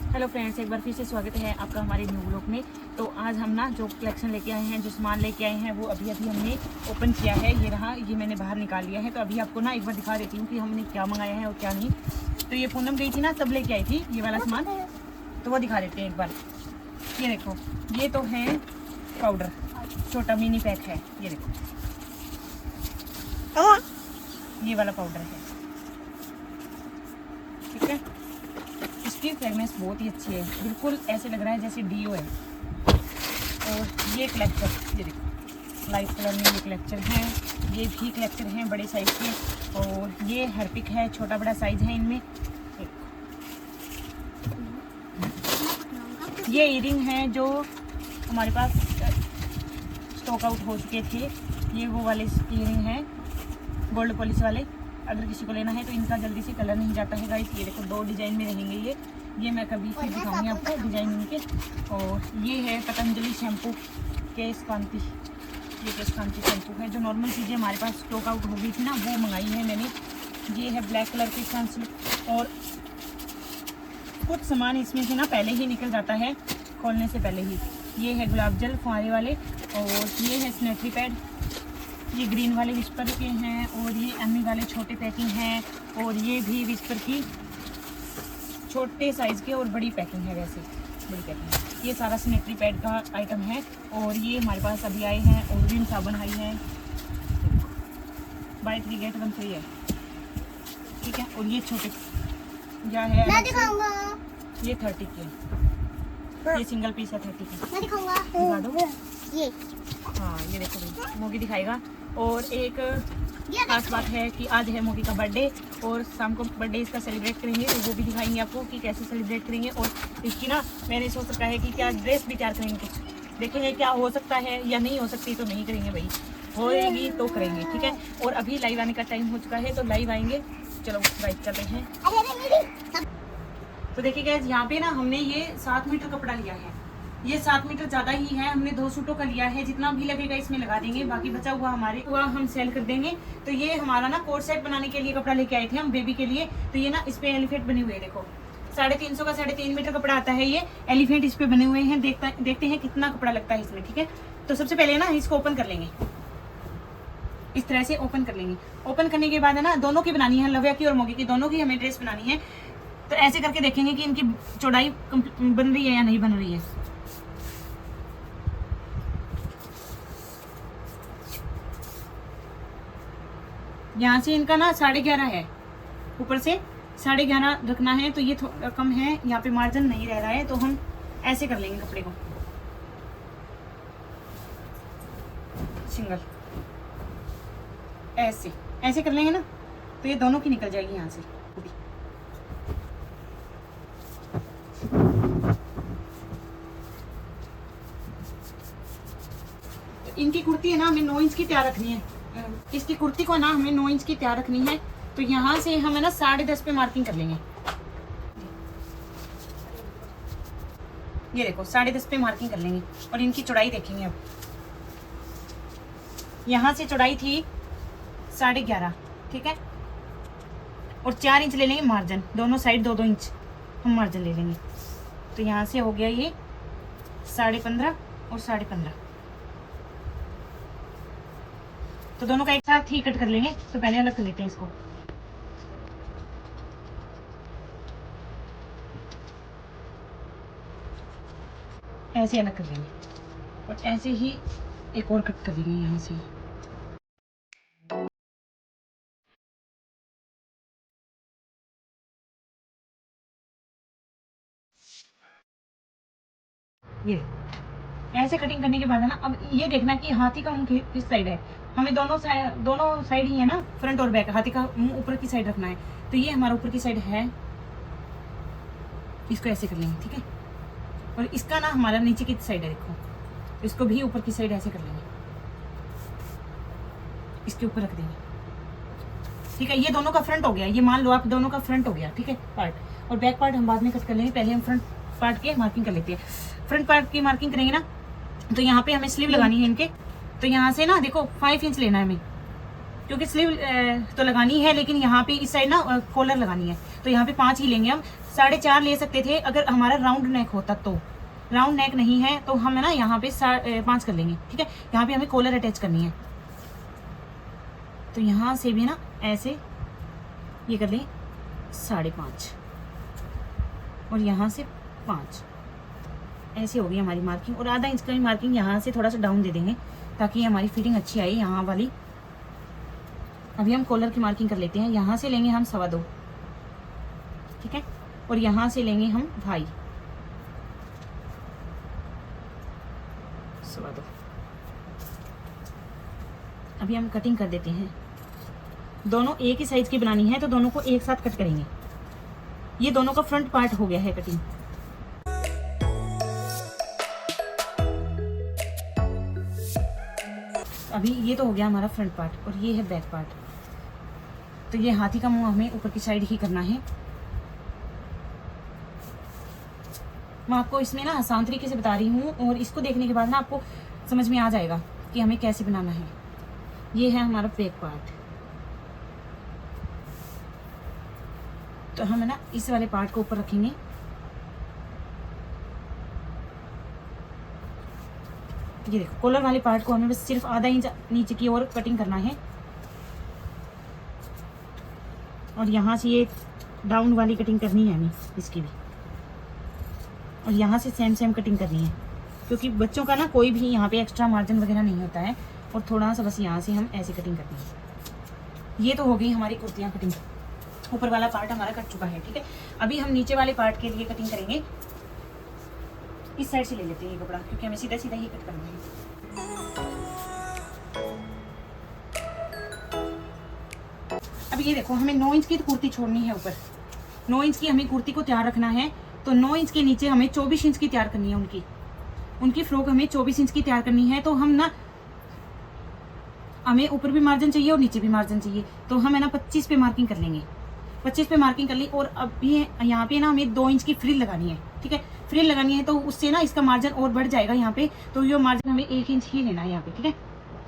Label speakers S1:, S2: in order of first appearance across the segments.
S1: Hello friends, एक बार फिर से स्वागत है आपका हमारे न्यू ब्लॉग में। तो आज हम ना जो कलेक्शन लेके आए हैं, जो सामान लेके आए हैं, वो अभी हमने ओपन किया है। ये रहा, ये मैंने बाहर निकाल लिया है। तो अभी आपको ना एक बार दिखा देती हूँ कि हमने क्या मंगाया है और क्या नहीं। तो ये पूनम गई थी ना, तब लेके आई थी ये वाला सामान, तो वो दिखा देते हैं एक बार। ये देखो, ये तो है पाउडर, छोटा मिनी पैक है। ये देखो, ये वाला पाउडर है, ठीक है। इसकी फ्रेगनेंस बहुत ही अच्छी है, बिल्कुल ऐसे लग रहा है जैसे डीओ है। और ये कलेक्टर, ये देखो लाइट कलर में ये कलेक्टर है, ये भी कलेक्टर हैं बड़े साइज के। और ये हरपिक है, छोटा बड़ा साइज है इनमें। ये ईयरिंग है जो हमारे पास स्टॉक आउट हो चुके थे। ये वो वाले ईयरिंग हैं, गोल्ड पॉलिश वाले। अगर किसी को लेना है तो इनका जल्दी से कलर नहीं जाता है गाइस। ये देखो, दो डिजाइन में रहेंगे ये मैं कभी फिर दिखाऊंगी आपको डिजाइन इनके। और ये है पतंजलि शैम्पू, केश कांति। ये केश कांति शैम्पू है। जो नॉर्मल चीज़ें हमारे पास स्टॉक आउट हो गई थी ना, वो मंगाई है मैंने। ये है ब्लैक कलर की सनसिल्क। और कुछ सामान इसमें से ना पहले ही निकल जाता है, खोलने से पहले ही। ये है गुलाब जल फुहारे वाले। और ये है सैनिटरी पैड, ये ग्रीन वाले विस्पर के हैं। और ये एमी वाले छोटे पैकिंग हैं। और ये भी विस्पर की छोटे साइज़ के और बड़ी पैकिंग है, वैसे बड़ी पैकिंग। ये सारा सैनिटरी पैड का आइटम है। और ये हमारे पास अभी आए हैं, और विम साबुन आई है, बाय 3 गेट 1 फ्री है, ठीक है। और ये छोटे क्या है, मैं दिखाऊंगा। ये 30 के, ये सिंगल पीस है 30 की। मैं दिखाऊंगा, दिखा दो ये। हाँ, ये देखो भाई, मोगी दिखाएगा। और एक खास बात है कि आज है मोगी का बर्थडे, और शाम को बर्थडे इसका सेलिब्रेट करेंगे, तो वो भी दिखाएंगे आपको कि कैसे सेलिब्रेट करेंगे। और इसकी ना मैंने सोच रखा है कि क्या ड्रेस भी तैयार करेंगे, कुछ देखेंगे क्या हो सकता है या नहीं हो सकती, तो नहीं करेंगे भाई, होएगी तो करेंगे, ठीक है। और अभी लाइव आने का टाइम हो चुका है, तो लाइव आएंगे। चलो लाइव चलते हैं। तो देखिए गाइस, यहाँ पे ना हमने ये 7 मीटर कपड़ा लिया है। ये 7 मीटर ज़्यादा ही है, हमने 2 सूटों का लिया है। जितना भी लगेगा इसमें लगा देंगे, बाकी बचा हुआ हम सेल कर देंगे। तो ये हमारा ना कोट सेट बनाने के लिए कपड़ा लेके आए थे हम बेबी के लिए। तो ये ना इस पे एलिफेंट बने हुए हैं, देखो 350 का 3.5 मीटर कपड़ा आता है। ये एलिफेंट इस पे बने हुए हैं। देखते हैं कितना कपड़ा लगता है इसमें, ठीक है। तो सबसे पहले ना इसको ओपन कर लेंगे, इस तरह से ओपन कर लेंगे। ओपन करने के बाद है ना, दोनों की बनानी है, लव्या की और मोगी की, दोनों की हमें ड्रेस बनानी है। तो ऐसे करके देखेंगे कि इनकी चौड़ाई बन रही है या नहीं बन रही है। यहाँ से इनका ना 11.5 है, ऊपर से 11.5 रखना है। तो ये थोड़ा कम है, यहाँ पे मार्जिन नहीं रह रहा है, तो हम ऐसे कर लेंगे कपड़े को सिंगल, ऐसे कर लेंगे ना, तो ये दोनों की निकल जाएगी यहाँ से। तो इनकी कुर्ती है ना, हमें 9 इंच की तैयार रखनी है। इसकी कुर्ती को ना हमें 9 इंच की तैयार रखनी है। तो यहाँ से हमें ना 10.5 पे मार्किंग कर लेंगे। ये देखो 10.5 पे मार्किंग कर लेंगे। और इनकी चौड़ाई देखेंगे अब। यहाँ से चौड़ाई थी 11.5, ठीक है। और 4 इंच ले लेंगे मार्जिन, दोनों साइड 2-2 इंच हम मार्जिन ले लेंगे। तो यहाँ से हो गया ये 15.5 और 15.5। तो दोनों का एक साथ ही कट कर लेंगे। तो पहले अलग कर लेते हैं इसको। ऐसे अलग कर लेंगे, और ऐसे ही एक और कट कर लेंगे यहाँ से। ये ऐसे कटिंग करने के बाद है ना, अब ये देखना कि हाथी का मुंह किस साइड है। हमें दोनों साइड ही है ना, फ्रंट और बैक। हाथी का मुंह ऊपर की साइड रखना है। तो ये हमारा ऊपर की साइड है, इसको ऐसे कर लेंगे, ठीक है। और इसका ना हमारा नीचे की साइड है, देखो, इसको भी ऊपर की साइड ऐसे कर लेंगे, इसके ऊपर रख देंगे, ठीक है। ये दोनों का फ्रंट हो गया, ये मान लो आप दोनों का फ्रंट हो गया, ठीक है, पार्ट। और बैक पार्ट हम बाद में कट कर लेंगे, पहले हम फ्रंट पार्ट की मार्किंग कर लेते हैं। फ्रंट पार्ट की मार्किंग करेंगे ना, तो यहाँ पे हमें स्लीव लगानी है इनके। तो यहाँ से ना देखो 5 इंच लेना है हमें, क्योंकि स्लीव तो लगानी है, लेकिन यहाँ पे इस साइड ना कॉलर लगानी है, तो यहाँ पे 5 ही लेंगे हम। 4.5 ले सकते थे अगर हमारा राउंड नेक होता, तो राउंड नेक नहीं है तो हम ना यहाँ पे 5 कर लेंगे। ठीक है, यहाँ पे हमें कॉलर अटैच करनी है, तो यहाँ से भी ना ऐसे ये कर लें 5.5 और यहाँ से 5, ऐसे होगी हमारी मार्किंग। और आधा इंच की मार्किंग यहाँ से थोड़ा सा डाउन दे देंगे ताकि हमारी फिटिंग अच्छी आए यहाँ वाली। अभी हम कॉलर की मार्किंग कर लेते हैं। यहाँ से लेंगे हम 2.25, ठीक है, और यहाँ से लेंगे हम 2.5, 2.25। अभी हम कटिंग कर देते हैं। दोनों एक ही साइज की बनानी है तो दोनों को एक साथ कट करेंगे। ये दोनों का फ्रंट पार्ट हो गया है कटिंग। अभी ये तो हो गया हमारा फ्रंट पार्ट और ये है बैक पार्ट। तो ये हाथी का मुंह हमें ऊपर की साइड ही करना है। मैं आपको इसमें ना आसान तरीके से बता रही हूँ और इसको देखने के बाद ना आपको समझ में आ जाएगा कि हमें कैसे बनाना है। ये है हमारा बैक पार्ट। तो हम ना इस वाले पार्ट को ऊपर रखेंगे। ये देखो, कॉलर वाले पार्ट को हमें बस सिर्फ आधा इंच नीचे की ओर कटिंग करना है और यहाँ से ये डाउन वाली कटिंग करनी है हमें इसकी भी, और यहाँ से सेम कटिंग करनी है क्योंकि बच्चों का ना कोई भी यहाँ पे एक्स्ट्रा मार्जिन वगैरह नहीं होता है। और थोड़ा सा बस यहाँ से हम ऐसे कटिंग करनी है। ये तो हो गई हमारी कुर्तियाँ कटिंग। ऊपर वाला पार्ट हमारा कट चुका है, ठीक है। अभी हम नीचे वाले पार्ट के लिए कटिंग करेंगे। इस साइड से ले लेते हैं ये कपड़ा क्योंकि हमें सीधा सीधा ही कट करना है। अब ये देखो, हमें 9 इंच की कुर्ती छोड़नी है ऊपर। 9 इंच की हमें कुर्ती को तैयार रखना है, तो 9 इंच के नीचे हमें 24 इंच की तैयार करनी है। उनकी फ्रॉक हमें 24 इंच की तैयार करनी है। तो हम ना, हमें ऊपर भी मार्जिन चाहिए और नीचे भी मार्जिन चाहिए, तो हम है ना 25 पे मार्किंग कर लेंगे। 25 पे मार्किंग कर ली और अभी यहाँ पे ना हमें 2 इंच की फ्रिल लगानी है, ठीक है। फ्रिल लगानी है तो उससे ना इसका मार्जिन और बढ़ जाएगा यहाँ पे। तो ये मार्जिन हमें 1 इंच ही लेना है यहाँ पे, ठीक है।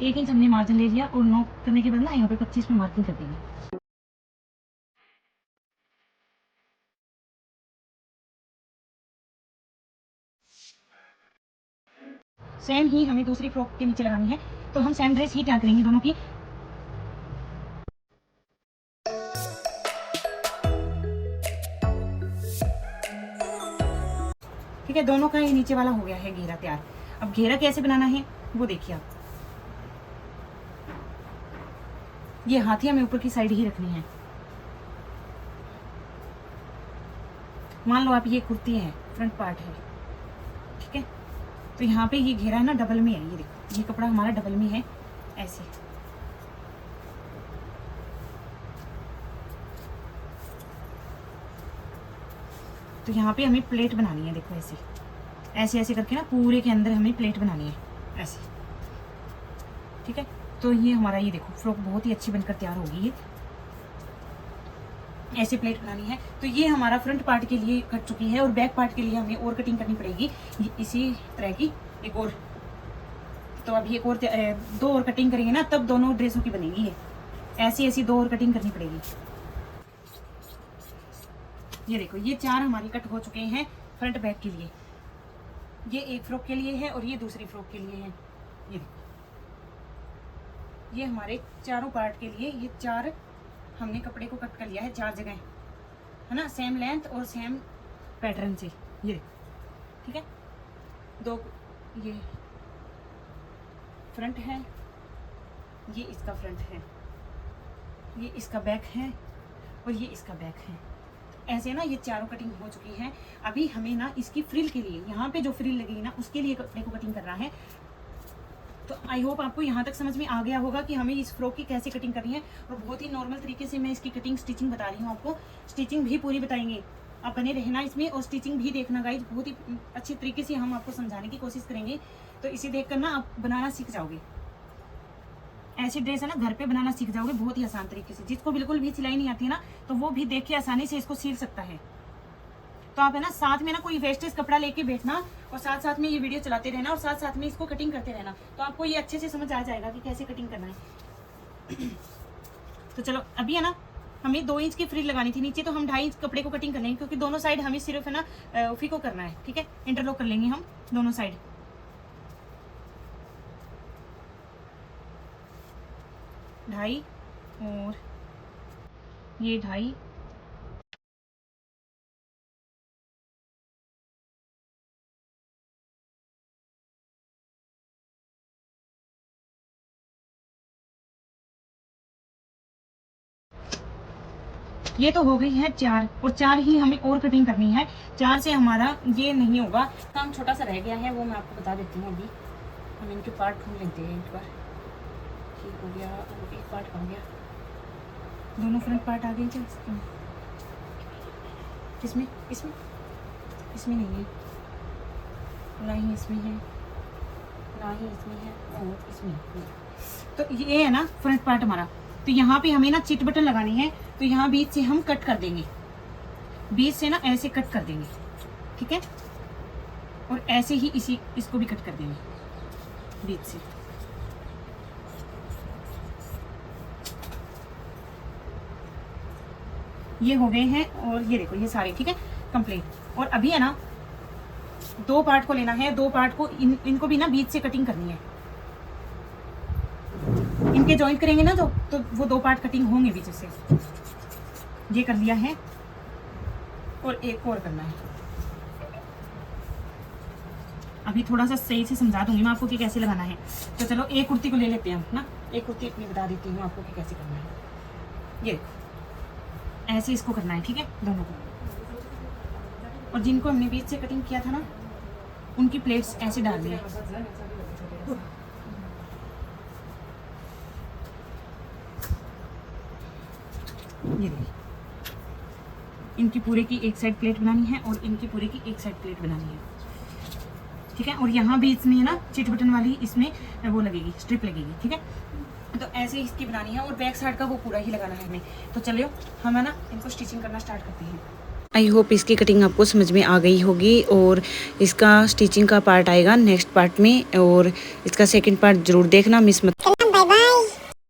S1: 1 इंच हमने मार्जिन ले लिया और नॉक करने के बाद ना यहाँ पे 25 पे मार्किंग कर देंगे। सेम ही हमें दूसरी फ्रॉक के नीचे लगानी है, तो हम सेम ड्रेस ही तैयार करेंगे दोनों की। ठीक है, दोनों का ये नीचे वाला हो गया है घेरा तैयार। अब घेरा कैसे बनाना है वो देखिए आप। ये हाथी हमें ऊपर की साइड ही रखनी है। मान लो आप ये कुर्ती है, फ्रंट पार्ट है, ठीक है। तो यहाँ पे ये घेरा है ना डबल में है। ये देखो, ये कपड़ा हमारा डबल में है ऐसे। तो यहाँ पे हमें प्लेट बनानी है। देखो ऐसे ऐसे ऐसे करके ना पूरे के अंदर हमें प्लेट बनानी है ऐसे, ठीक है। तो ये हमारा, ये देखो फ्रॉक बहुत ही अच्छी बनकर तैयार होगी। ये ऐसे प्लेट बनानी है। तो ये हमारा फ्रंट पार्ट के लिए कट चुकी है और बैक पार्ट के लिए हमें और कटिंग करनी पड़ेगी इसी तरह की एक और। तो अभी एक और 2 और कटिंग करेंगे ना, तब दोनों ड्रेसों की बनेगी। ये ऐसी ऐसी 2 और कटिंग करनी पड़ेगी। ये देखो, ये 4 हमारी कट हो चुके हैं फ्रंट बैक के लिए। ये एक फ्रॉक के लिए है और ये दूसरी फ्रॉक के लिए है। ये देखो, ये हमारे चारों पार्ट के लिए ये 4 हमने कपड़े को कट कर लिया है 4 जगह, है ना, सेम लेंथ और सेम पैटर्न से। ये देखो, ठीक है। 2 ये फ्रंट है, ये इसका फ्रंट है, ये इसका बैक है और ये इसका बैक है। ऐसे ना ये चारों कटिंग हो चुकी है। अभी हमें ना इसकी फ्रिल के लिए, यहाँ पे जो फ्रिल लगेगी ना उसके लिए कपड़े को कटिंग करना है। तो आई होप आपको यहाँ तक समझ में आ गया होगा कि हमें इस फ्रॉक की कैसे कटिंग करनी है। और बहुत ही नॉर्मल तरीके से मैं इसकी कटिंग स्टिचिंग बता रही हूँ आपको। स्टिचिंग भी पूरी बताएंगे, आप बने रहना इसमें और स्टिचिंग भी देखना गाइज। बहुत ही अच्छे तरीके से हम आपको समझाने की कोशिश करेंगे, तो इसे देख कर ना आप बनाना सीख जाओगे। ऐसी ड्रेस है ना घर पे बनाना सीख जाओगे बहुत ही आसान तरीके से। जिसको बिल्कुल भी सिलाई नहीं आती है ना, तो वो भी देख के आसानी से इसको सील सकता है। तो आप है ना साथ में ना कोई वेस्टेज कपड़ा लेके बैठना और साथ साथ में ये वीडियो चलाते रहना और साथ साथ में इसको कटिंग करते रहना, तो आपको ये अच्छे से समझ आ जाएगा कि कैसे कटिंग करना है। तो चलो अभी है ना हमें 2 इंच की फ्रिल लगानी थी नीचे, तो हम 2.5 इंच कपड़े को कटिंग कर लेंगे, क्योंकि दोनों साइड हमें सिर्फ है ना उफी को करना है। ठीक है, इंटरलॉक कर लेंगे हम दोनों साइड। ढाई और ये 2.5, ये तो हो गई है 4, और 4 ही हमें और कटिंग करनी है। 4 से हमारा ये नहीं होगा, काम छोटा सा रह गया है, वो मैं आपको बता देती हूँ। अभी हम इनके पार्ट ढूंढ लेते हैं एक बार। ठीक हो गया, और एक पार्ट हो गया, दोनों फ्रंट पार्ट आ गए। किसमें इसमें इसमें नहीं है, ना ही इसमें है, ना ही इसमें है, और इसमें नहीं। तो ये है ना फ्रंट पार्ट हमारा। तो यहाँ पे हमें ना चिट बटन लगानी है, तो यहाँ बीच से हम कट कर देंगे, बीच से ना ऐसे कट कर देंगे। ठीक है, और ऐसे ही इसको भी कट कर देंगे बीच से। ये हो गए हैं, और ये देखो ये सारे ठीक है कंप्लीट। और अभी है ना 2 पार्ट को लेना है, 2 पार्ट को इनको भी ना बीच से कटिंग करनी है। इनके जॉइंट करेंगे ना तो वो 2 पार्ट कटिंग होंगे बीच से। ये कर लिया है, और एक और करना है। अभी थोड़ा सा सही से समझा दूंगी मैं आपको कि कैसे लगाना है। तो चलो एक कुर्ती को ले लेते हैं ना, एक कुर्ती अपनी बता देती हूँ आपको कि कैसे करना है। ये ऐसे इसको करना है, ठीक है, दोनों को। और जिनको हमने बीच से कटिंग किया था ना, उनकी प्लेट्स ऐसे डालनी है। ये देखिए, इनकी पूरे की एक साइड प्लेट बनानी है, और इनकी पूरे की एक साइड प्लेट बनानी है। ठीक है, और यहाँ बीच में ना चिट बटन वाली इसमें वो लगेगी, स्ट्रिप लगेगी। ठीक है, तो ऐसे इसकी बनानी है, और बैक साइड का वो पूरा ही लगाना है हमें। तो चलिए हम है ना इनको स्टिचिंग करना स्टार्ट करते हैं।
S2: आई होप इसकी कटिंग आपको समझ में आ गई होगी, और इसका स्टिचिंग का पार्ट आएगा नेक्स्ट पार्ट में, और इसका सेकंड पार्ट ज़रूर देखना, मिस मत।